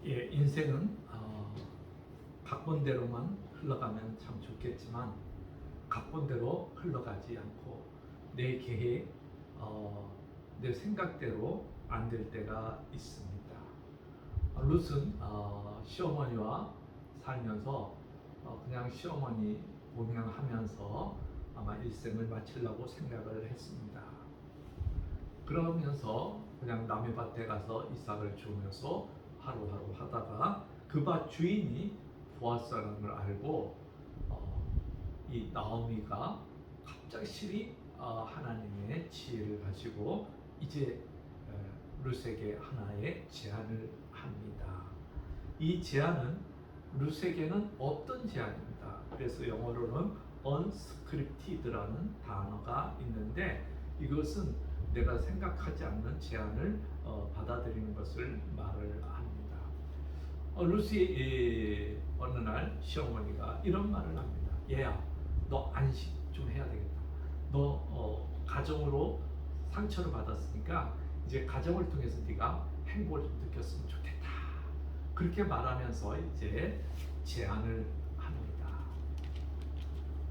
예, 인생은 각본대로만 흘러가면 참 좋겠지만 각본대로 흘러가지 않고 내 계획, 내 생각대로 안 될 때가 있습니다. 룻은 시어머니와 살면서 그냥 시어머니 봉양하면서 아마 일생을 마치려고 생각을 했습니다. 그러면서 그냥 남의 밭에 가서 이삭을 주우면서 하루하루 하다가 그 밭 주인이 보아스라는 걸 알고 이 나오미가 갑작스레 하나님의 지혜를 가지고 이제 룻에게 하나의 제안을 합니다. 이 제안은 룻에게는 없던 제안입니다. 그래서 영어로는 unscripted라는 단어가 있는데 이것은 내가 생각하지 않는 제안을 받아들이는 것을 말을 합니다. 루시 어느 날 시어머니가 이런 말을 합니다. 얘야, 너 안식 좀 해야 되겠다. 너 가정으로 상처를 받았으니까 이제 가정을 통해서 네가 행복을 좀 느꼈으면 좋겠다. 그렇게 말하면서 이제 제안을 합니다.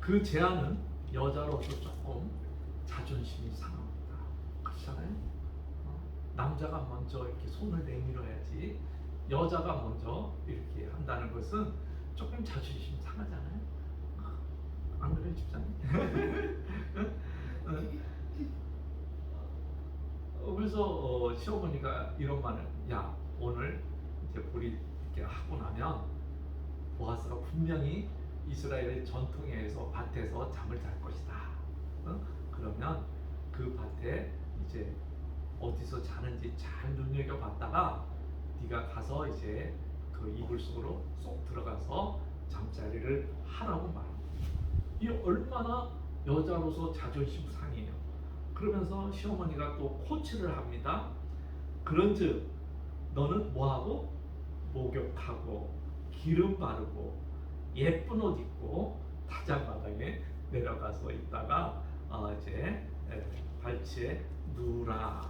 그 제안은 여자로서 조금 자존심이 상합니다. 그렇잖아요? 남자가 먼저 이렇게 손을 내밀어야지 여자가 먼저 이렇게 한다는 것은 조금 자존심 상하잖아요. 안 그래요, 집사님? 그래서 시어머니가 이런 말을, 야, 오늘 이제 볼이 이렇게 하고 나면 보아스가 분명히 이스라엘의 전통에 의해서 밭에서 잠을 잘 것이다. 그러면 그 밭에 이제 어디서 자는지 잘 눈여겨봤다가 네가 가서 이제 그 이불 속으로 쏙 들어가서 잠자리를 하라고 말합니다. 이 얼마나 여자로서 자존심 상해요. 그러면서 시어머니가 또 코치를 합니다. 그런즉 너는 뭐하고? 목욕하고 기름 바르고 예쁜 옷 입고 다장마당에 내려가서 있다가 이제 발치에 누라.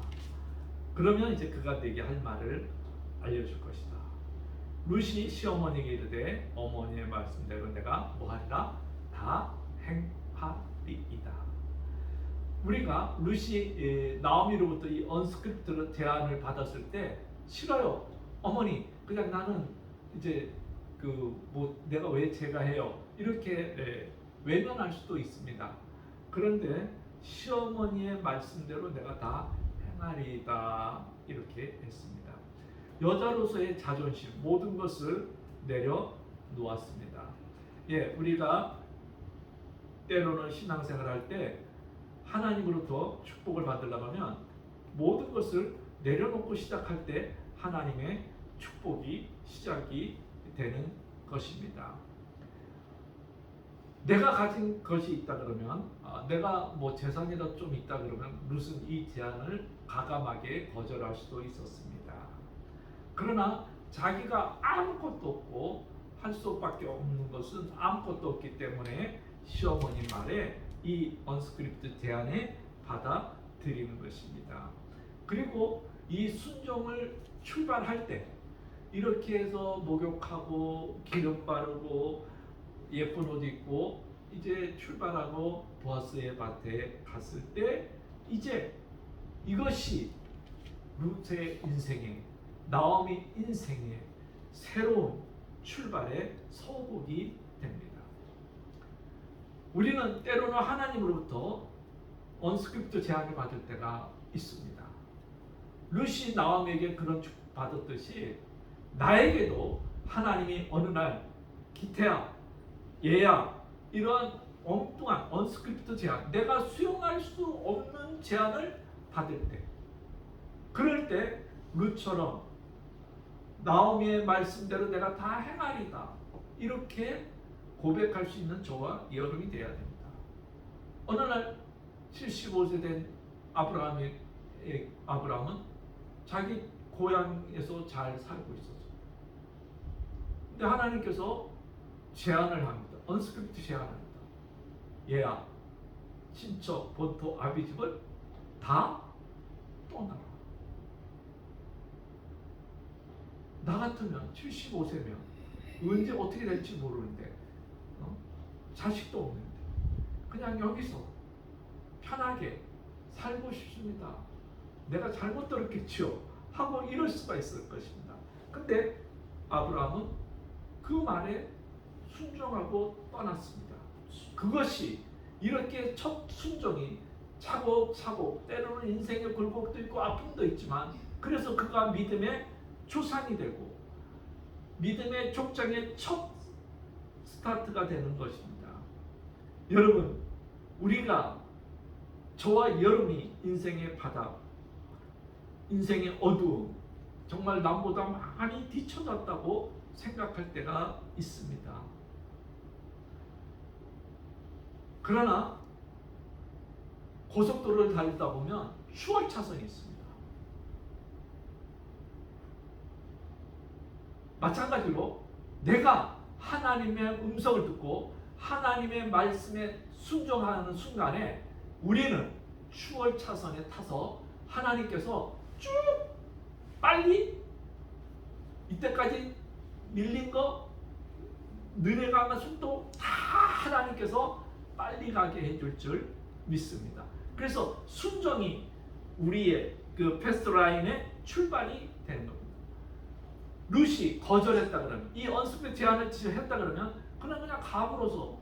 그러면 이제 그가 내게 할 말을 알려줄 것이다. 룻이 시어머니에게 이르되 어머니의 말씀대로 내가 뭐하리라? 다 행하리이다. 우리가 룻이 나오미로부터 이 언스크립트 제안을 받았을 때 싫어요. 어머니, 그냥 나는 이제 뭐 내가 왜 제가 해요? 이렇게 외면할 수도 있습니다. 그런데 시어머니의 말씀대로 내가 다 행하리이다 이렇게 했습니다. 여자로서의 자존심 모든 것을 내려놓았습니다. 예, 우리가 때로는 신앙생활 할 때 하나님으로부터 축복을 받으려면 모든 것을 내려놓고 시작할 때 하나님의 축복이 시작이 되는 것입니다. 내가 가진 것이 있다 그러면 내가 뭐 재산이라도 좀 있다 그러면 룻은 이 제안을 과감하게 거절할 수도 있었습니다. 그러나 자기가 아무것도 없고 할 수밖에 없는 것은 아무것도 없기 때문에 시어머니 말에 이 언스크립트 제안에 받아들이는 것입니다. 그리고 이 순종을 출발할 때 이렇게 해서 목욕하고 기름 바르고 예쁜 옷 입고 이제 출발하고 보아스의 밭에 갔을 때 이제 이것이 룻의 인생에 나오미 인생의 새로운 출발의 서곡이 됩니다. 우리는 때로는 하나님으로부터 언스크립트 제안을 받을 때가 있습니다. 룻이 나오미에게 그런 축복 받았듯이 나에게도 하나님이 어느 날 기태야, 얘야, 이러한 엉뚱한 언스크립트 제안, 내가 수용할 수 없는 제안을 받을 때, 그럴 때 룻처럼 나오미의 말씀대로 내가 다 행하리다 이렇게 고백할 수 있는 저와 여러분이 되어야 됩니다. 어느 날 75세 된 아브라함은 자기 고향에서 잘 살고 있었어요. 근데 하나님께서 제안을 합니다. 언스크립트 제안합니다. 얘야, 친척, 본토, 아비집을 다 떠나라. 나 같으면 75세면 언제 어떻게 될지 모르는데 자식도 없는데 그냥 여기서 편하게 살고 싶습니다. 내가 잘못 들었겠죠 하고 이럴 수가 있을 것입니다. 근데 아브라함은 그 말에 순종하고 떠났습니다. 그것이 이렇게 첫 순종이 차곡차곡 때로는 인생의 굴곡도 있고 아픔도 있지만 그래서 그가 믿음의 조상이 되고 믿음의 족장의 첫 스타트가 되는 것입니다. 여러분, 우리가 저와 여러분이 인생의 바닥, 인생의 어두움, 정말 남보다 많이 뒤쳐졌다고 생각할 때가 있습니다. 그러나 고속도로를 달리다 보면 추월차선이 있습니다. 마찬가지로 내가 하나님의 음성을 듣고 하나님의 말씀에 순종하는 순간에 우리는 추월차선에 타서 하나님께서 쭉 빨리 이때까지 밀린 거 느려가는 속도 다 하나님께서 빨리 가게 해줄 줄 믿습니다. 그래서 순종이 우리의 그 패스트라인의 출발이 되는 겁니다. 룻이 거절했다 그러면 이 언스펙 제안을 했다 그러면 그냥 감으로서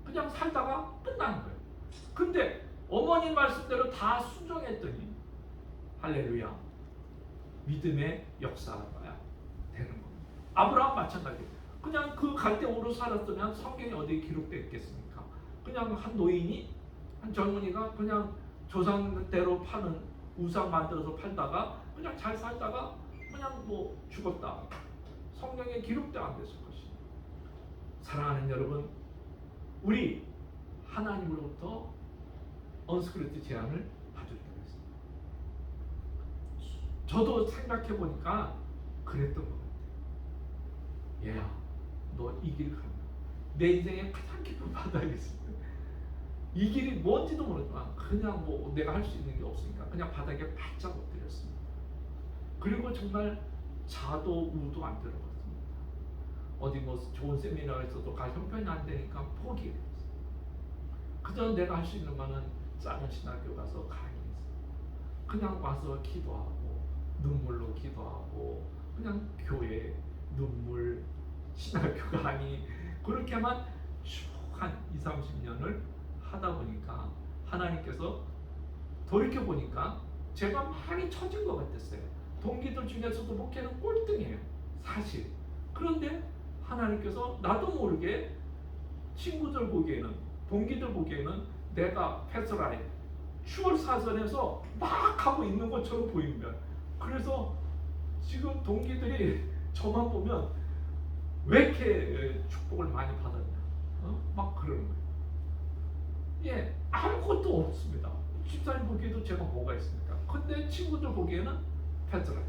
그냥 살다가 끝나는 거예요. 근데 어머니 말씀대로 다 순종했더니 할렐루야 믿음의 역사가 되는 겁니다. 아브라함 마찬가지예요. 그냥 그 갈대오로 살았으면 성경에 어디에 기록되어 있겠습니까? 그냥 한 노인이 한 젊은이가 그냥 조상대로 파는 우상 만들어서 팔다가 그냥 잘 살다가 그냥 뭐 죽었다. 성경에 기록도 안 됐을 것입니다. 사랑하는 여러분, 우리 하나님으로부터 언스크립트 제안을 받을 때가 있습니다. 저도 생각해 보니까 그랬던 것 같아요. 얘야, 너 이 길 가면 내 인생의 가장 깊은 바닥이 있습니다. 이 길이 뭔지도 모르지만 그냥 뭐 내가 할 수 있는 게 없으니까 그냥 바닥에 바짝 엎드렸습니다. 그리고 정말 자도 우도 안 들어갔습니다. 어디 뭐 좋은 세미나에서도 갈 형편이 안 되니까 포기했어요. 그저 내가 할 수 있는 거는 작은 신학교 가서 강의했어요. 그냥 와서 기도하고 눈물로 기도하고 그냥 교회 눈물 신학교 강의 그렇게만 쭉 한 20, 30년을 하다 보니까 하나님께서 돌이켜 보니까 제가 많이 처진 것 같았어요. 동기들 중에서도 목회는 꼴등이에요, 사실. 그런데 하나님께서 나도 모르게 친구들 보기에는, 동기들 보기에는 내가 패스라인 추월사선에서 막 하고 있는 것처럼 보입니다. 그래서 지금 동기들이 저만 보면 왜 이렇게 축복을 많이 받았냐, 막 그러는 거예요. 예, 아무것도 없습니다. 집사님 보기에도 제가 뭐가 있습니까? 근데 친구들 보기에는 패스라인,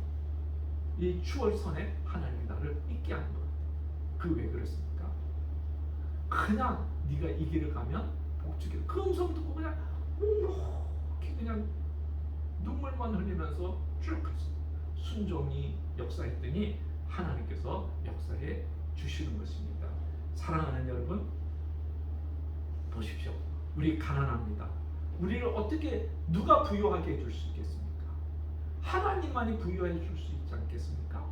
이 추월선에 하나님이 나를 있게 하는 거예요. 그 왜 그랬습니까? 그냥 네가 이 길을 가면 복주길. 그 음성 듣고 그냥 이렇게 그냥 눈물만 흘리면서 쭉 갔습니다. 순종이 역사했더니 하나님께서 역사해 주시는 것입니다. 사랑하는 여러분, 보십시오. 우리 가난합니다. 우리를 어떻게 누가 부유하게 해줄 수 있겠습니까? 하나님만이 부유해 줄 수 있지 않겠습니까?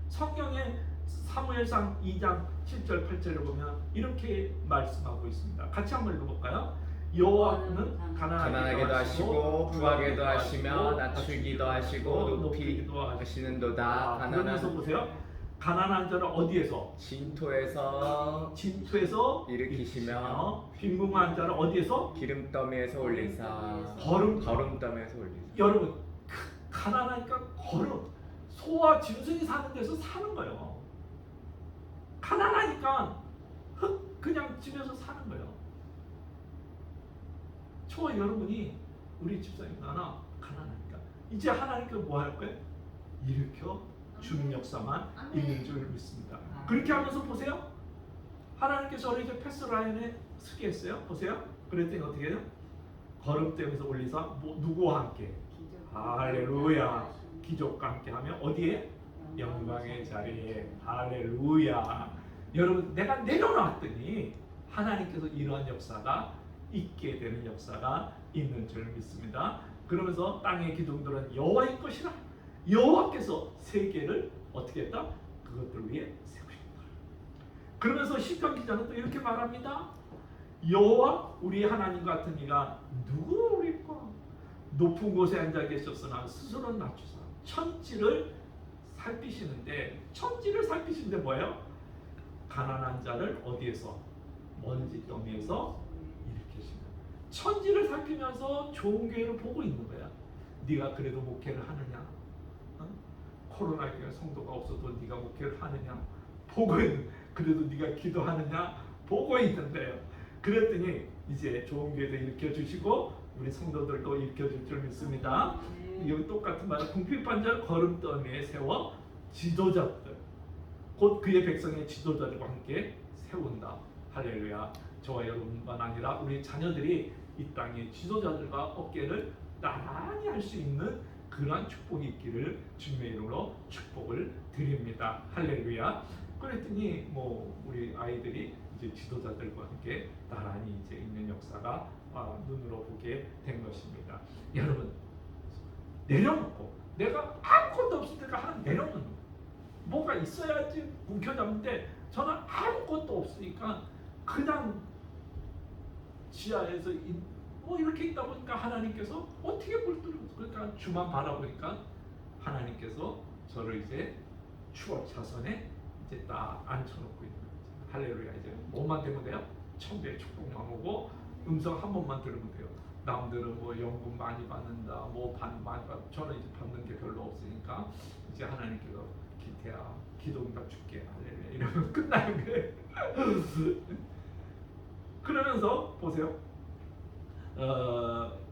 성경에 사무엘상 2장 7절 8절을 보면 이렇게 말씀하고 있습니다. 같이 한번 읽어볼까요? 여호와는 가난하게도 하시고 부하게도 하시며 낮추기도 하시고 높이기도 하시는도다. 그러면서 보세요. 가난한 자를 어디에서? 진토에서 일으키시며 빈궁한 자를 어디에서? 기름더미에서 올리사. 거름더미에서 올리사. 여러분, 가난하니까 거름, 소와 짐승이 사는 데서 사는 거예요. 가난하니까 흙 그냥 집에서 사는 거예요. 저와 여러분이 우리 집사님 나나 가난하니까 이제 하나님께서 뭐 할 거예요? 일으켜 주는 역사만 있는 줄 믿습니다. 그렇게 하면서 보세요. 하나님께서 저를 이제 패스라인에 서게 했어요. 보세요. 그랬더니 어떻게 해요? 거름대면서 올리사 누구와 함께? 할렐루야. 기적과 함께하며 어디에? 영광의 자리에. 할렐루야. 여러분, 내가 내려놨더니 하나님께서 이러한 역사가 있게 되는 역사가 있는 줄 믿습니다. 그러면서 땅의 기둥들은 여호와의 것이라. 여호와께서 세계를 어떻게 했다? 그것들 위해 세우셨다. 그러면서 시편 기자는 또 이렇게 말합니다. 여호와 우리 하나님 같은 이가 누구리까? 높은 곳에 앉아 계셨으나 스스로 낮추사 천지를 살피시는데, 천지를 살피시는데 뭐예요? 가난한 자를 어디에서? 먼지 더미에서 일으키시는. 천지를 살피면서 좋은 교회를 보고 있는 거야. 네가 그래도 목회를 하느냐? 코로나19에 성도가 없어도 네가 목회를 하느냐? 보고 있는. 그래도 네가 기도하느냐? 보고 있는데요. 그랬더니 이제 좋은 교회도 일으켜 주시고 우리 성도들도 일으켜 줄 줄 믿습니다. 여기 똑같은 말, 궁핍한 걸음더미에 세워 지도자들, 곧 그의 백성의 지도자들과 함께 세운다. 할렐루야. 저와 여러분만 아니라 우리 자녀들이 이 땅의 지도자들과 어깨를 나란히 할 수 있는 그러한 축복이 있기를 주님의 이름으로 축복을 드립니다. 할렐루야. 그랬더니 뭐 우리 아이들이 이제 지도자들과 함께 나란히 이제 있는 역사가 눈으로 보게 된 것입니다. 여러분, 내려놓고 내가 아무것도 없을 때가 하나 내려놓는 거예요. 뭐가 있어야지 움켜잡는데 저는 아무것도 없으니까 그냥 지하에서 뭐 이렇게 있다 보니까 하나님께서 어떻게 볼 뚫어. 그러니까 주만 바라보니까 하나님께서 저를 이제 추억 차선에 이제 딱 앉혀놓고 있는 거죠. 할렐루야. 이제 뭐만 되면 돼요? 천국의 축복만 오고 음성 한 번만 들으면 돼요. 남들은 뭐 연금 많이 받는다, 뭐 많이 받. 저는 이제 받는 게 별로 없으니까 이제 하나님께서 기태야 기도응답 줄게. 할렐루야. 이러면 끝나는 거예요. 그러면서 보세요.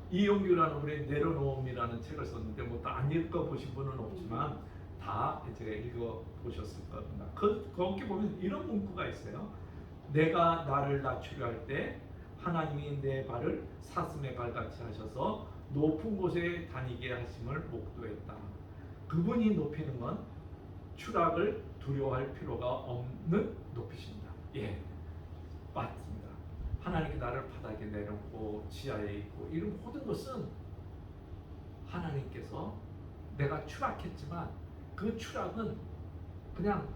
이용규라는 우리 내려놓음이라는 책을 썼는데 뭐 다 안 읽어보신 분은 없지만 다 이제 읽어보셨을 겁니다. 거기 보면 이런 문구가 있어요. 내가 나를 낮추려 할 때 하나님이 내 발을 사슴의 발같이 하셔서 높은 곳에 다니게 하심을 목도했다. 그분이 높이는 건 추락을 두려워할 필요가 없는 높이십니다. 예, 맞습니다. 하나님께 나를 바닥에 내놓고 지하에 있고 이런 모든 것은 하나님께서 내가 추락했지만 그 추락은 그냥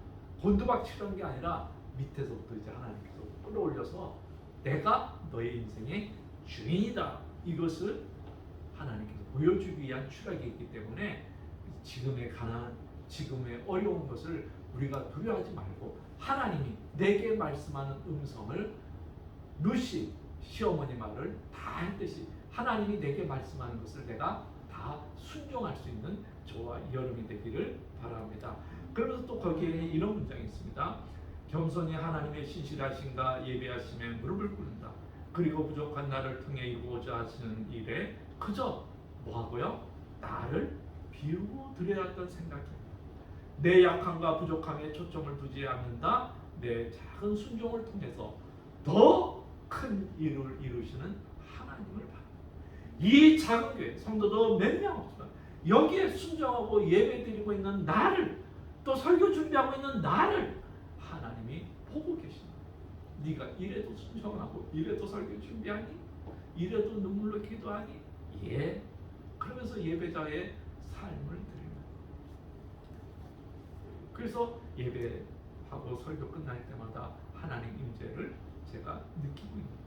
곤두박질한 게 아니라 밑에서부터 이제 하나님께서 끌어올려서 내가 너의 인생의 주인이다. 이것을 하나님께서 보여주기 위한 추락이 있기 때문에 지금의 가난, 지금의 어려운 것을 우리가 두려워하지 말고 하나님이 내게 말씀하는 음성을 루시 시어머니 말을 다 했듯이 하나님이 내게 말씀하는 것을 내가 다 순종할 수 있는 저와 여러분이 되기를 바랍니다. 그러면서 또 거기에 이런 문장이 있습니다. 겸손히 하나님의 신실하신가 예배하심에 무릎을 꿇는다. 그리고 부족한 나를 통해 이루고자 하시는 일에 그저 뭐하고요? 나를 비우고 드려야 했던 생각입니다. 내 약함과 부족함에 초점을 두지 않는다. 내 작은 순종을 통해서 더 큰 일을 이루시는 하나님을 바랍니다. 이 작은 교회 성도도 몇 명 없지만 여기에 순종하고 예배드리고 있는 나를, 또 설교 준비하고 있는 나를 하나님이 보고 계십니다. 네가 이래도 순종하고 이래도 설교 준비하니? 이래도 눈물로 기도하니? 예. 그러면서 예배자의 삶을 드립니다. 그래서 예배하고 설교 끝날 때마다 하나님 임재를 제가 느끼고 있는 거예요.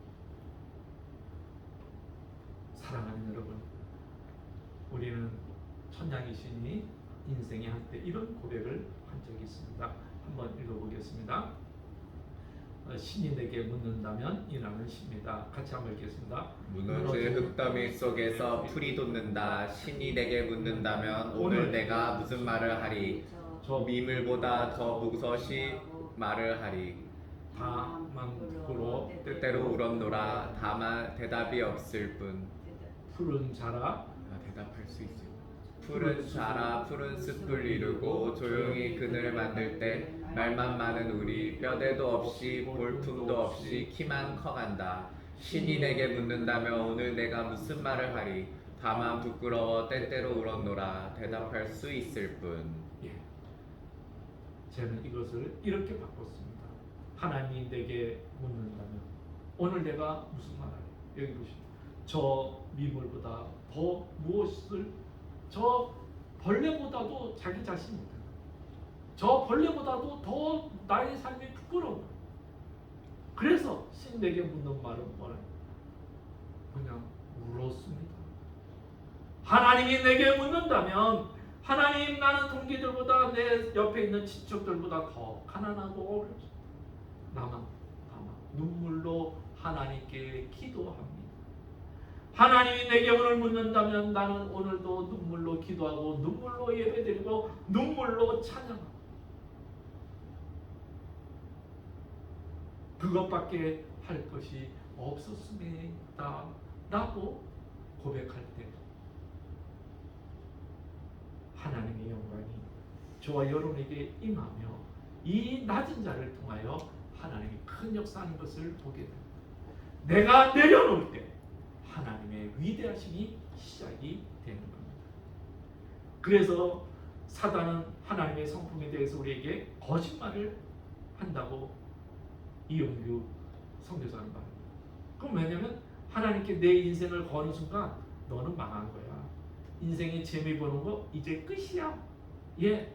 사랑하는 여러분, 우리는 천냥이신이 인생의 한때 이런 고백을 한 적이 있습니다. 한번 읽어보겠습니다. 신이 내게 묻는다면 이라는 시입니다. 같이 한번 읽겠습니다. 무너진 흙더미 속에서 풀이 돋는다. 신이 내게 묻는다면 오늘 내가 무슨 말을 하리? 저 미물보다 더 무서시 말을 하리. 다만 부끄러 때때로 울었노라. 다만 대답이 없을 뿐. 푸른 자라 대답할 수 있어요. 푸른 자라 푸른 숲을 이루고 조용히 그늘을 만들 때 말만 많은 우리 뼈대도 없이 볼품도 없이 키만 커간다. 신이 내게 묻는다면 오늘 내가 무슨 말을 하리? 다만 부끄러워 때때로 울었노라. 대답할 수 있을 뿐. 예. 저는 이것을 이렇게 바꿨습니다. 하나님이 내게 묻는다면 오늘 내가 무슨 말을 여기 보시죠. 저 미물보다 더 무엇을 저 벌레보다도 자기 자신이 못한다. 저 벌레보다도 더 나의 삶이 부끄러운 거예요. 그래서 신 내게 묻는 말은 뭐래? 그냥 울었습니다. 하나님이 내게 묻는다면 하나님 나는 동기들보다 내 옆에 있는 친척들보다 더 가난하고 어렵습니다. 다만 눈물로 하나님께 기도합니다. 하나님이 내게 오늘 묻는다면 나는 오늘도 눈물로 기도하고 눈물로 예배드리고 눈물로 찬양합니다. 그것밖에 할 것이 없었습니다 라고 고백할 때 하나님의 영광이 저와 여러분에게 임하며 이 낮은 자를 통하여 하나님이 큰 역사하는 것을 보게 됩니다. 내가 내려놓을 때 하나님의 위대하심이 시작이 되는 겁니다. 그래서 사단은 하나님의 성품에 대해서 우리에게 거짓말을 한다고 이용규 선교사는 말합니다. 그럼 왜냐면 하나님께 내 인생을 거는 순간 너는 망한 거야. 인생의 재미 보는 거 이제 끝이야. 예,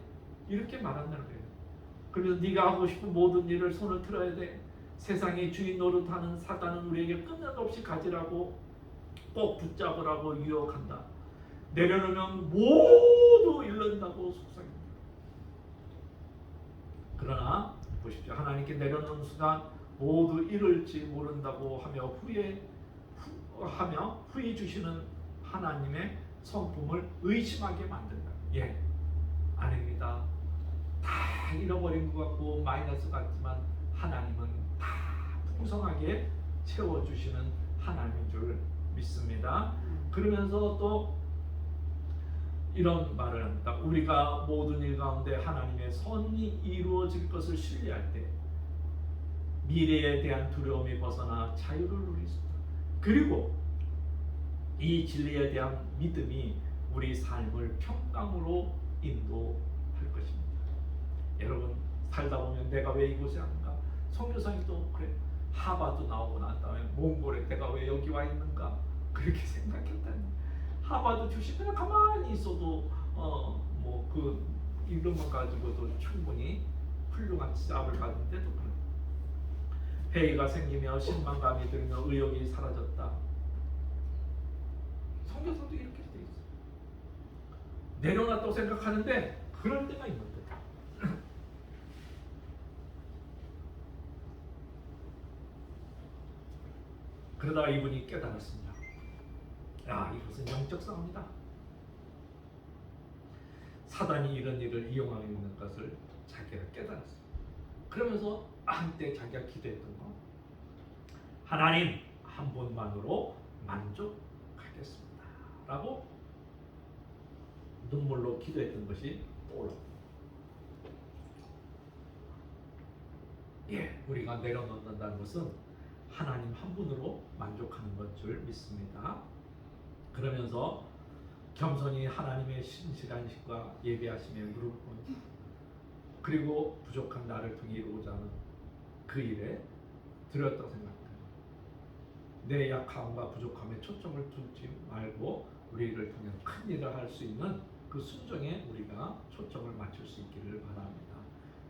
이렇게 말한다는 거예요. 그래서 네가 하고 싶은 모든 일을 손을 틀어야 돼. 세상의 주인 노릇하는 사단은 우리에게 끝날없이 가지라고 꼭 붙잡으라고 유혹한다. 내려놓으면 모두 잃는다고 속삭입니다. 그러나 보십시오. 하나님께 내려놓는 순간 모두 잃을지 모른다고 하며 후회 주시는 하나님의 성품을 의심하게 만든다. 예, 아닙니다. 다 잃어버린 것 같고 마이너스 같지만 하나님은 다 풍성하게 채워주시는 하나님인 줄 믿습니다. 그러면서 또 이런 말을 합니다. 우리가 모든 일 가운데 하나님의 선이 이루어질 것을 신뢰할 때 미래에 대한 두려움이 벗어나 자유를 누릴 수 있다. 그리고 이 진리에 대한 믿음이 우리 삶을 평강으로 인도할 것입니다. 여러분 살다 보면 내가 왜 이곳에 왔는가? 선교사님도 그래. 하바드 나오고 난 다음에 몽골에 내가 왜 여기 와 있는가? 그렇게 생각했다니. 하바드 출신 그냥 가만히 있어도 뭐 그 이름만 가지고도 충분히 훌륭한 시합을 가진데도 그래. 회의가 생기며 실망감이 들며 의욕이 사라졌다. 성경서도 이렇게 돼 있어. 내려놨다고 생각하는데 그럴 때가 있는데. 그러다가 이분이 깨달았습니다. 야, 이것은 영적 싸움이다. 사단이 이런 일을 이용하고 있는 것을 자기가 깨달았어요. 그러면서 한때 자기가 기도했던 거, 하나님 한 분만으로 만족하겠습니다 라고 눈물로 기도했던 것이 떠올랐습니다. 예, 우리가 내려놓는다는 것은 하나님 한 분으로 만족하는 것 줄 믿습니다. 그러면서 겸손히 하나님의 신실한 신과 예배하심에 무릎 꿇고 그리고 부족한 나를 통해 이루고자 하는 그 일에 들였다고 생각합니다. 내 약함과 부족함에 초점을 두지 말고 우리를 통해 큰 일을 할 수 있는 그 순종에 우리가 초점을 맞출 수 있기를 바랍니다.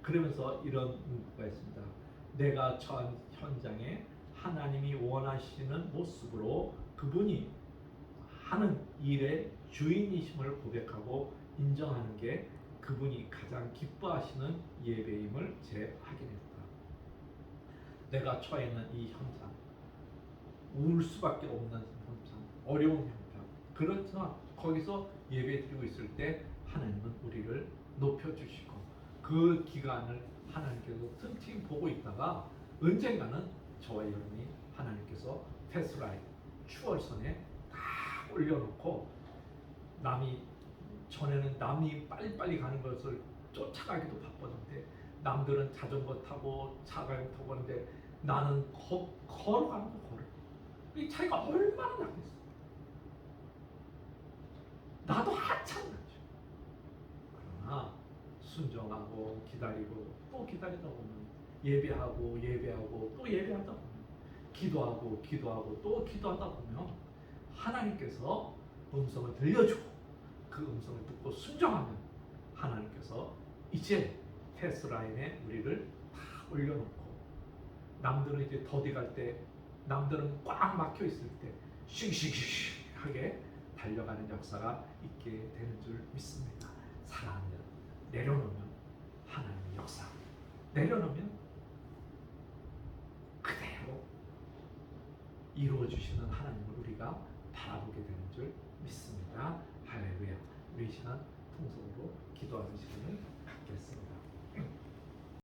그러면서 이런 문구가 있습니다. 내가 처한 현장에 하나님이 원하시는 모습으로 그분이 하는 일의 주인이심을 고백하고 인정하는 게 그분이 가장 기뻐하시는 예배임을 확인했다. 내가 처해 있는 이 현장, 울 수밖에 없는 현장, 어려운 현장, 그렇지만 거기서 예배드리고 있을 때 하나님은 우리를 높여주시고 그 기간을 하나님께서 틈틈이 보고 있다가 언젠가는 저와 여러분이 하나님께서 패스라인 추월선에 딱 올려놓고 남이 전에는 남이 빨리빨리 가는 것을 쫓아가기도 바빴는데 남들은 자전거 타고 차가 타고 가는데 나는 걸어가는 거 걸어. 이 차이가 얼마나 나겠어. 나도 한참 나죠. 그러나 순종하고 기다리고 또 기다리다 보면 예배하고 또 예배하다 보면 기도하고 또 기도하다 보면 하나님께서 음성을 들려주고 그 음성을 듣고 순종하면 하나님께서 이제 테스트 라인에 우리를 다 올려놓고 남들은 이제 더디 갈 때 남들은 꽉 막혀 있을 때 씩씩씩하게 달려가는 역사가 있게 되는 줄 믿습니다. 사랑하면 내려놓으면 하나님의 역사, 내려놓으면 그대로 이루어 주시는 하나님을 우리가 바라보게 되는 줄 믿습니다. 할렐루야. 우리 이 시간 통성으로 기도하는 시간을 갖겠습니다.